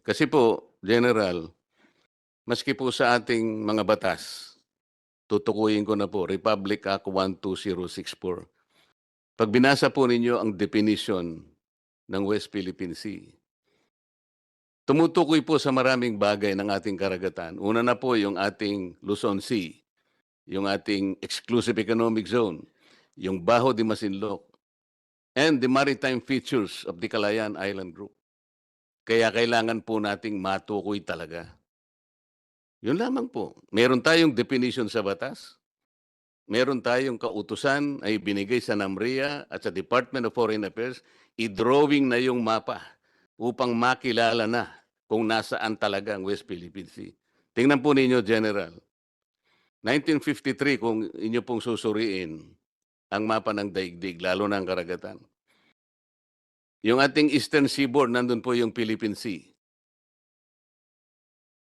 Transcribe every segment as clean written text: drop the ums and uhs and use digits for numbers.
Kasi po, General, maski po sa ating mga batas, tutukuyin ko na po, Republic Act 12064. Pag binasa po ninyo ang definition ng West Philippine Sea, tumutukoy po sa maraming bagay ng ating karagatan. Una na po yung ating Luzon Sea, yung ating exclusive economic zone, yung Baho de Masinloc, and the maritime features of the Calayan Island Group. Kaya kailangan po nating matukoy talaga. Yun lamang po. Meron tayong definition sa batas. Meron tayong kautusan ay binigay sa NAMRIA at sa Department of Foreign Affairs, i-drawing na yung mapa upang makilala na kung nasaan talaga ang West Philippine Sea. Tingnan po ninyo, General. 1953, kung inyo pong susuriin ang mapa ng daigdig, lalo na ang karagatan. Yung ating Eastern Seaboard, nandun po yung Philippine Sea.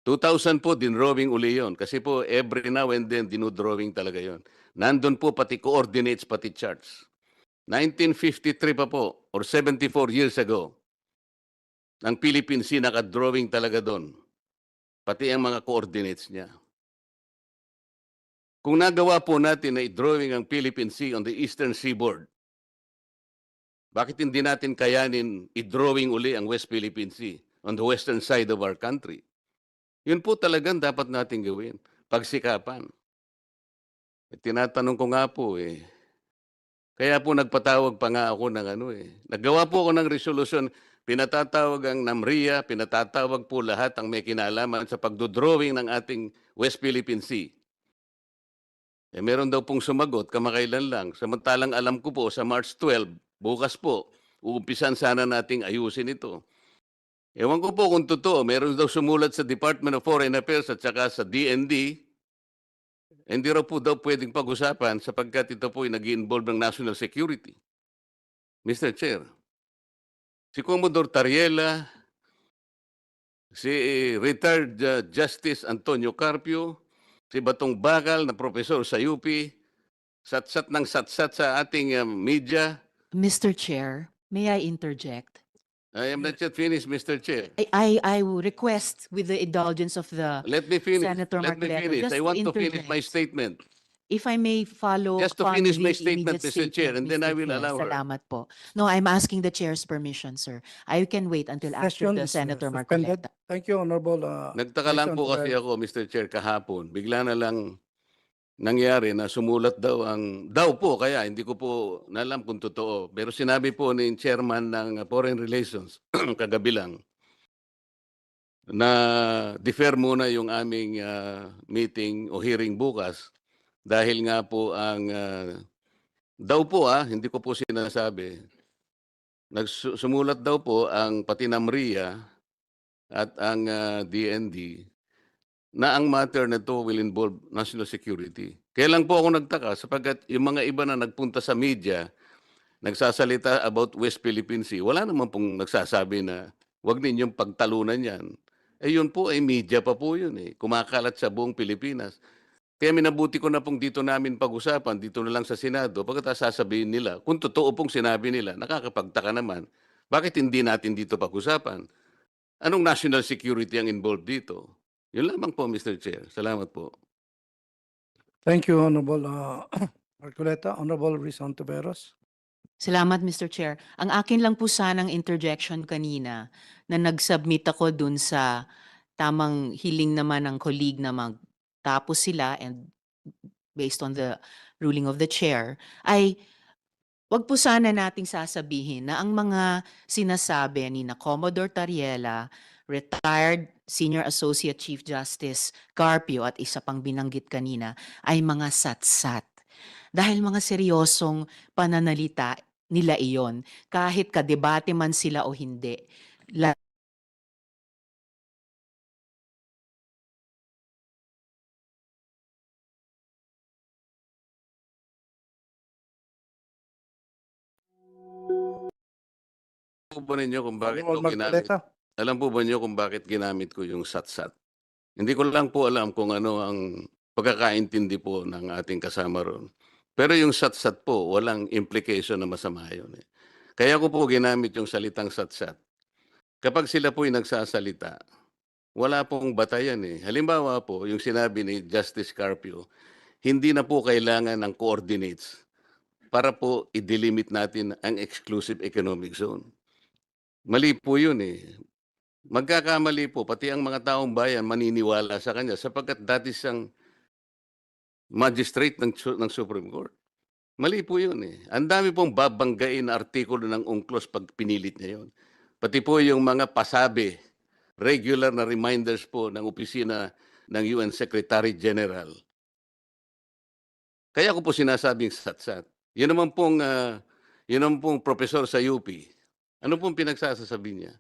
2000 po, dinrawing uli yun. Kasi po, every now and then, dinodrawing talaga yun. Nandun po pati coordinates, pati charts. 1953 pa po, or 74 years ago, ang Philippine Sea nakadrawing talaga doon. Pati ang mga coordinates niya. Kung nagawa po natin na i-drawing ang Philippine Sea on the Eastern Seaboard, bakit hindi natin kayanin i-drawing uli ang West Philippine Sea on the western side of our country? Yun po talagang dapat natin gawin. Pagsikapan. Tinatanong ko nga po kaya po nagpatawag pa nga ako ng naggawa po ako ng resolution, pinatatawag ang NAMRIA, pinatatawag po lahat ang may kinalaman sa pagdodrawing ng ating West Philippine Sea. Meron daw pong sumagot, kamakailan lang. Samantalang alam ko po, sa March 12, bukas po, uumpisan sana nating ayusin ito. Ewan ko po kung totoo, meron daw sumulat sa Department of Foreign Affairs at saka sa DND, hindi raw po daw pwedeng pag-usapan sapagkat ito po ay nag-involve ng national security. Mr. Chair, si Commodore Tariela, si retired Justice Antonio Carpio, si Batong Bakal na professor sa UP, satsat ng satsat sa ating media. Mr. Chair, may I interject? I am not yet finished, Mr. Chair. I will request with the indulgence of the Let me finish. Senator Let me Marcoleta, finish. just I to want to finish my interject. statement. If I may follow Just to upon finish my the statement, immediate Mr. Chair, statement, and then I Mr. will Chair. allow her. Salamat po. No, I'm asking the chair's permission, sir. I can wait until after Session the is Senator suspended. Marcoleta. Thank you, Honorable. Nagtaka lang po kasi ako, Mr. Chair, kahapon. Bigla na lang nangyari na sumulat daw po, kaya hindi ko po nalam kung totoo. Pero sinabi po ni Chairman ng Foreign Relations, kagabi lang, na defer muna yung aming meeting o hearing bukas dahil nga po ang daw po hindi ko po sinasabi, sumulat daw po ang pati NAMRIA at ang DND na ang matter na to will involve national security. Kaya lang po ako nagtaka sapagkat yung mga iba na nagpunta sa media, nagsasalita about West Philippine Sea, wala naman pong nagsasabi na huwag ninyong pagtalunan yan. Yun po ay media pa po yun kumakalat sa buong Pilipinas. Kaya minabuti ko na pong dito namin pag-usapan, dito na lang sa Senado, pagkatapos sasabihin nila, kung totoo pong sinabi nila, nakakapagtaka naman, bakit hindi natin dito pag-usapan? Anong national security ang involved dito? Yun lamang po, Mr. Chair. Salamat po. Thank you, Honorable Marcoleta. Honorable Rizon Tiveros. Salamat, Mr. Chair. Ang akin lang po sanang interjection kanina na nag-submit ako dun sa tamang hiling naman ng colleague na magtapos sila and based on the ruling of the chair, ay wag po sana nating sasabihin na ang mga sinasabi ni na Commodore Tariela, retired Senior Associate Chief Justice Carpio at isa pang binanggit kanina ay mga satsat. Dahil mga seryosong pananalita nila iyon, kahit kadebate man sila o hindi. Alam po ba ninyo kung bakit ko Honorable ginamit? Marcoleta. Alam po ba niyo kung bakit ginamit ko yung satsat? Hindi ko lang po alam kung ano ang pagkakaintindi po ng ating kasama ron. Pero yung satsat po, walang implication na masama yun. Kaya ko po ginamit yung salitang satsat. kapag sila po'y nagsasalita, wala pong batayan eh. Halimbawa po, yung sinabi ni Justice Carpio, hindi na po kailangan ng coordinates para po i-delimit natin ang exclusive economic zone. Mali po yun eh. Magkakamali po, pati ang mga taong bayan maniniwala sa kanya sapagkat dati siyang magistrate ng Supreme Court. Mali po yun eh. Ang dami pong babanggain na artikulo ng UNCLOS pag pinilit niya yun. Pati po yung mga pasabi, regular na reminders po ng opisina ng UN Secretary General. Kaya ko po sinasabing satsat. Yun naman pong professor sa UP. Ano pong pinagsasasabi niya?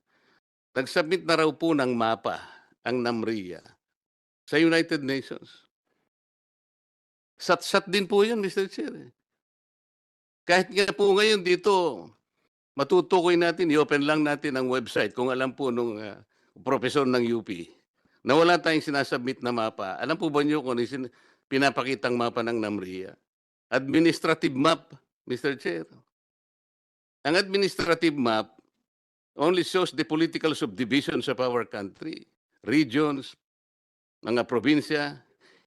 Nag-submit na raw po ng mapa ang NAMRIA sa United Nations. Satsat din po yun, Mr. Chair. Kahit nga po ngayon dito, matutukoy natin, i-open lang natin ang website kung alam po nung professor ng UP na wala tayong sinasubmit na mapa. Alam po ba niyo kung pinapakitang mapa ng NAMRIA? Administrative map, Mr. Chair. Ang administrative map only shows the political subdivisions of our country, regions, mga probinsya.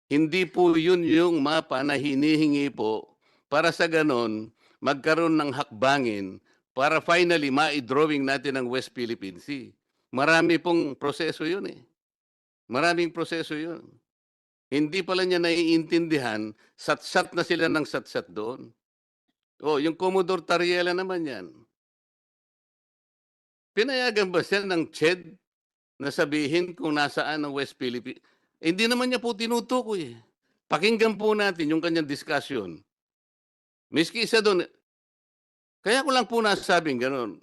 Hindi po yun yung mapa na hinihingi po para sa ganon magkaroon ng hakbangin para finally ma-drawing natin ang West Philippine Sea. Marami pong proseso yun eh. Maraming proseso yun. Hindi pala niya naiintindihan, satsat na sila ng satsat doon. Oh, yung Commodore Tariela naman yan. Pinayagan ba siya ng CHED na sabihin kung nasaan ang West Philippines? Hindi naman niya po tinutukoy. Pakinggan po natin yung kanyang discussion. Miski isa doon, kaya ko lang po nasabing gano'n.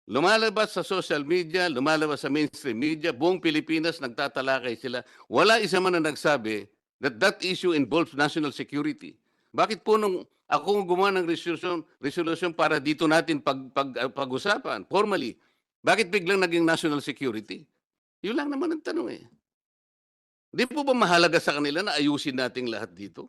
Lumalabas sa social media, lumalabas sa mainstream media, buong Pilipinas nagtatalakay sila. Wala isa man na nagsabi that that issue involves national security. Bakit po nung ako gumawa ng resolution para dito natin pag-usapan formally, bakit biglang naging national security? Yun lang naman ang tanong eh. Di po ba mahalaga sa kanila na ayusin natin lahat dito?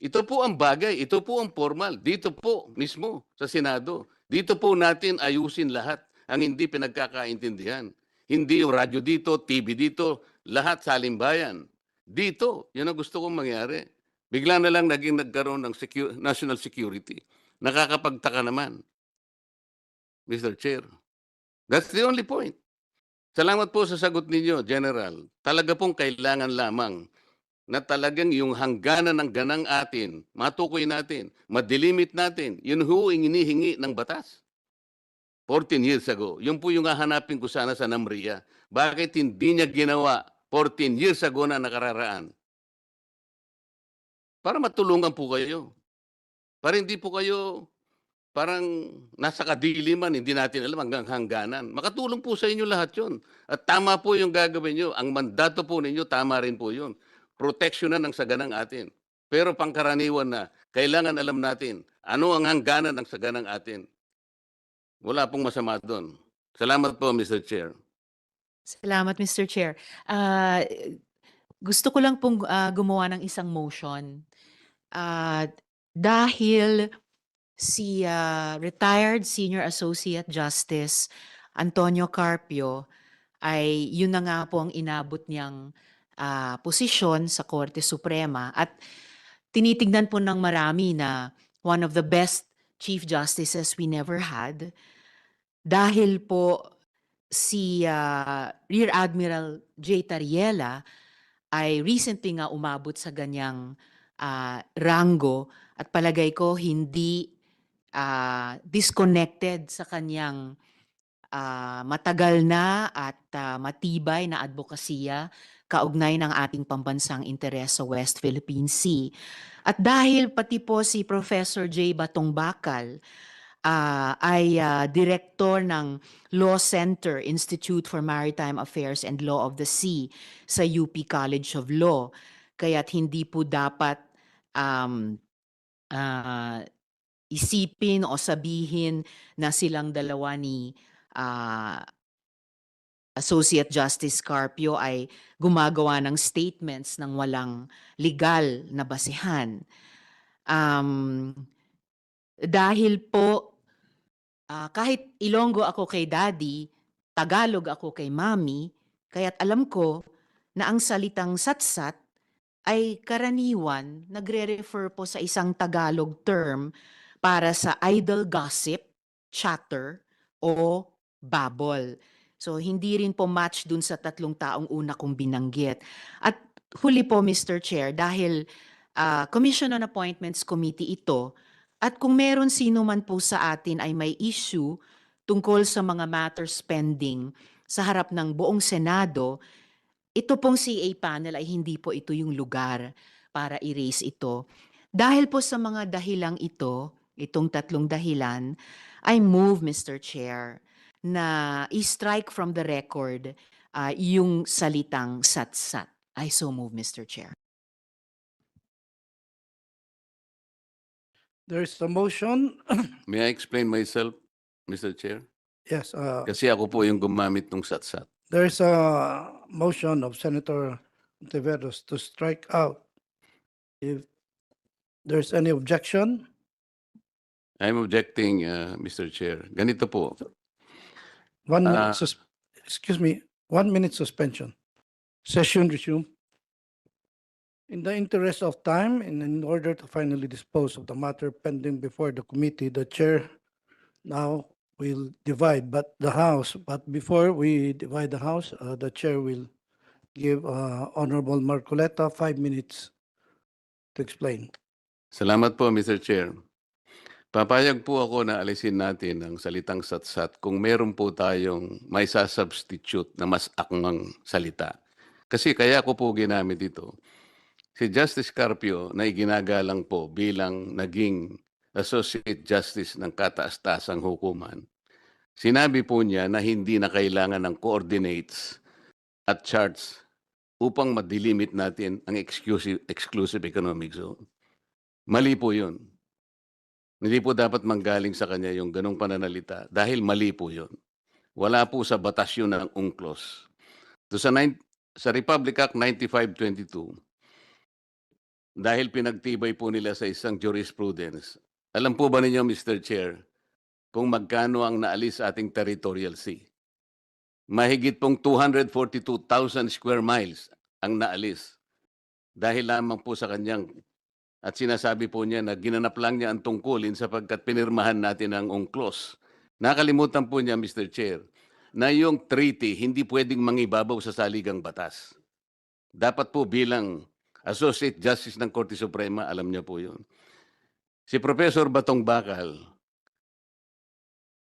Ito po ang bagay, ito po ang formal. Dito po mismo sa Senado. Dito po natin ayusin lahat ang hindi pinagkakaintindihan. Hindi yung radyo dito, TV dito, lahat sa halimbayan. Dito, yun ang gusto kong mangyari. Bigla na lang nagkaroon ng national security. Nakakapagtaka naman, Mr. Chair. That's the only point. Salamat po sa sagot ninyo, General. Talaga pong kailangan lamang na talagang yung hangganan ng ganang atin, matukoy natin, madelimit natin, yun ho ang inihingi ng batas. 14 years ago. Yun po yung hahanapin ko sana sa NAMRIA. Bakit hindi niya ginawa 14 years ago na nakararaan? Para matulungan po kayo. Para hindi po kayo parang nasa kadiliman, hindi natin alam hanggang hangganan. Makatulong po sa inyo lahat yun. At tama po yung gagawin nyo. Ang mandato po ninyo, tama rin po yun. Proteksyonan ng saganang atin. Pero pangkaraniwan na, kailangan alam natin ano ang hangganan ng saganang atin. Wala pong masama doon. Salamat po, Mr. Chair. Salamat, Mr. Chair. Gusto ko lang pong gumawa ng isang motion. Dahil si retired Senior Associate Justice Antonio Carpio ay yun na nga po ang inabot niyang posisyon sa Korte Suprema at tinitignan po ng marami na one of the best Chief Justices we never had dahil po si Rear Admiral J. Tariela ay recently nga umabot sa ganyang rango at palagay ko hindi disconnected sa kanyang matagal na at matibay na advokasya kaugnay ng ating pambansang interes sa West Philippine Sea. At dahil pati po si Professor J. Batong Bakal ay direktor ng Law Center Institute for Maritime Affairs and Law of the Sea sa UP College of Law. Kaya't hindi po dapat isipin o sabihin na silang dalawa ni Associate Justice Carpio ay gumagawa ng statements ng walang legal na basehan. Dahil po kahit Ilonggo ako kay daddy, Tagalog ako kay mommy, kaya't alam ko na ang salitang satsat ay karaniwan nagre-refer po sa isang Tagalog term para sa idle gossip, chatter, o babble. So hindi rin po match dun sa tatlong taong una kong binanggit. At huli po, Mr. Chair, dahil Commission on Appointments Committee ito, at kung meron sino man po sa atin ay may issue tungkol sa mga matters pending sa harap ng buong Senado, ito pong CA panel ay hindi po ito yung lugar para i-raise ito. Dahil po sa mga dahilang ito, itong tatlong dahilan, I move, Mr. Chair, na i-strike from the record yung salitang satsat. I so move, Mr. Chair. There is a motion. May I explain myself, Mr. Chair? Yes, Kasi ako po yung gumamit ng satsat. there is a motion of Senator Ontiveros to strike out. If there's any objection, I'm objecting, Mr. Chair. Ganito po. 1 minute, Ah. excuse me, 1 minute suspension. Session resume. In the interest of time and in order to finally dispose of the matter pending before the committee, the chair now will divide the House. But before we divide the House, the chair will give Honorable Marcoleta 5 minutes to explain. Salamat po, Mr. Chair. Papayag po ako na alisin natin ang salitang satsat kung meron po tayong may sasubstitute na mas akmang salita. Kasi kaya ko po ginamit ito. Si Justice Carpio na iginagalang po bilang naging Associate Justice ng kataas-taasang hukuman. Sinabi po niya na hindi na kailangan ng coordinates at charts upang madilimit natin ang exclusive economic zone. Mali po yun. Hindi po dapat manggaling sa kanya yung ganong pananalita dahil mali po yun. Wala po sa batas yun ng UNCLOS. Sa Republic Act 9522, dahil pinagtibay po nila sa isang jurisprudence, alam po ba ninyo, Mr. Chair, kung magkano ang naalis sa ating territorial sea? Mahigit pong 242,000 square miles ang naalis. Dahil lamang po sa kanyang, at sinasabi po niya na ginanap lang niya ang tungkulin sapagkat pinirmahan natin ang UNCLOS. Nakalimutan po niya, Mr. Chair, na yung treaty hindi pwedeng mangibabaw sa saligang batas. Dapat po bilang Associate Justice ng Korte Suprema, alam niya po yun. Si Professor Batong Bakal,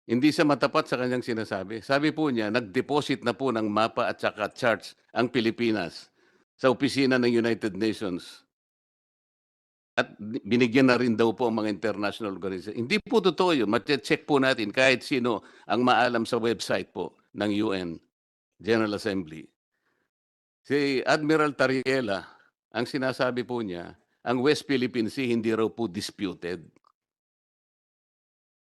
hindi siya matapat sa kanyang sinasabi. Sabi po niya, nag-deposit na po ng mapa at saka charts ang Pilipinas sa opisina ng United Nations. At binigyan na rin daw po ang mga international organization. Hindi po totoo yun. Check po natin kahit sino ang maalam sa website po ng UN General Assembly. Si Admiral Tariela, ang sinasabi po niya, ang West Philippine Sea hindi raw po disputed.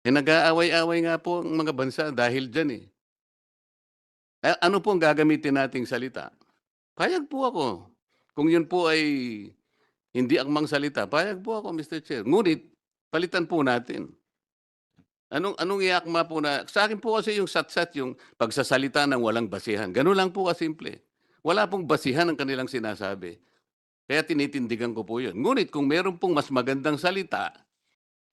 Nag-aaway-away nga po ang mga bansa dahil dyan eh. Ano po ang gagamitin nating salita? Payag po ako. Kung yun po ay hindi akmang salita, payag po ako, Mr. Chair. Ngunit, palitan po natin. Anong iakma po na, sa akin po kasi yung satsat, yung pagsasalita ng walang basihan. Ganun lang po kasimple. Wala pong basihan ang kanilang sinasabi. Kaya tinitindigan ko po yun. Ngunit kung meron pong mas magandang salita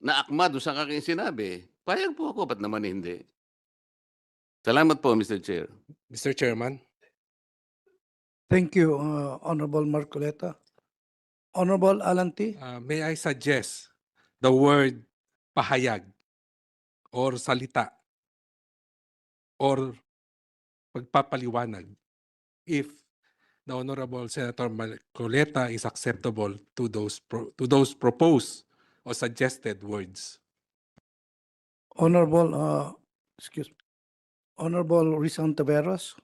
na akma doon sa aking sinabi, payag po ako, ba't naman hindi? Salamat po, Mr. Chair. Mr. Chairman, Thank you, Honorable Marcoleta. Honorable Alan T. may I suggest the word pahayag or salita or pagpapaliwanag if the Honorable Senator Marcoleta is acceptable to those proposed or suggested words. Honorable, Honorable Rizal Taveras.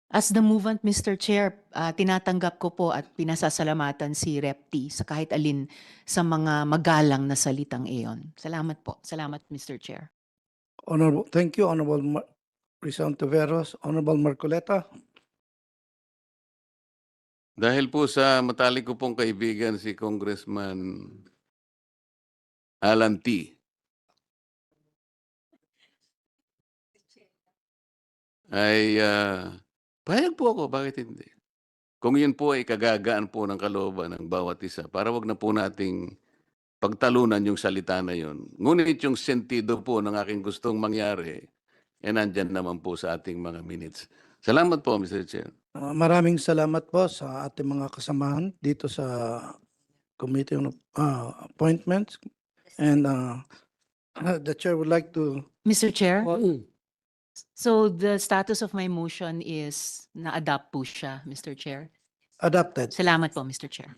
As the movant, Mr. Chair, tinatanggap ko po at pinasasalamatan si Rep. T sa kahit alin sa mga magalang na salitang iyon. Salamat po. Salamat, Mr. Chair. Honorable, thank you, Honorable Rizal Taveras. Honorable Marcoleta. Dahil po sa matalik ko pong kaibigan si Congressman Alan T. ay payag po ako, bakit hindi? Kung yun po ay kagagaan po ng kalooban ng bawat isa, para wag na po nating pagtalunan yung salita na yun. Ngunit yung sentido po ng aking gustong mangyari, nandyan naman po sa ating mga minutes. Salamat po, Mr. Chair. Maraming salamat po sa ating mga kasamahan dito sa Committee on Appointments. And the chair would like to, Mr. Chair, so the status of my motion is na-adopt po siya, Mr. Chair. adopted. Salamat po, Mr. Chair.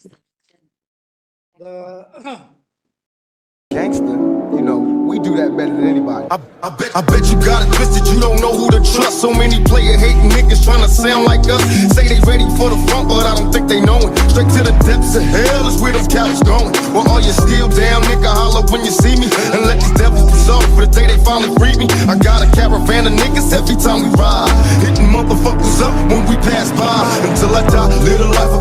Gangster, you know, we do that better than anybody. I bet you got it twisted, you don't know who to trust. So many player hating niggas trying to sound like us. Say they ready for the front, but I don't think they know it. Straight to the depths of hell is where them cowards going. Well, all you still down, nigga, holler when you see me. And let these devils be sorry for the day they finally free me. I got a caravan of niggas every time we ride. Hitting motherfuckers up when we pass by. Until I die, live a life of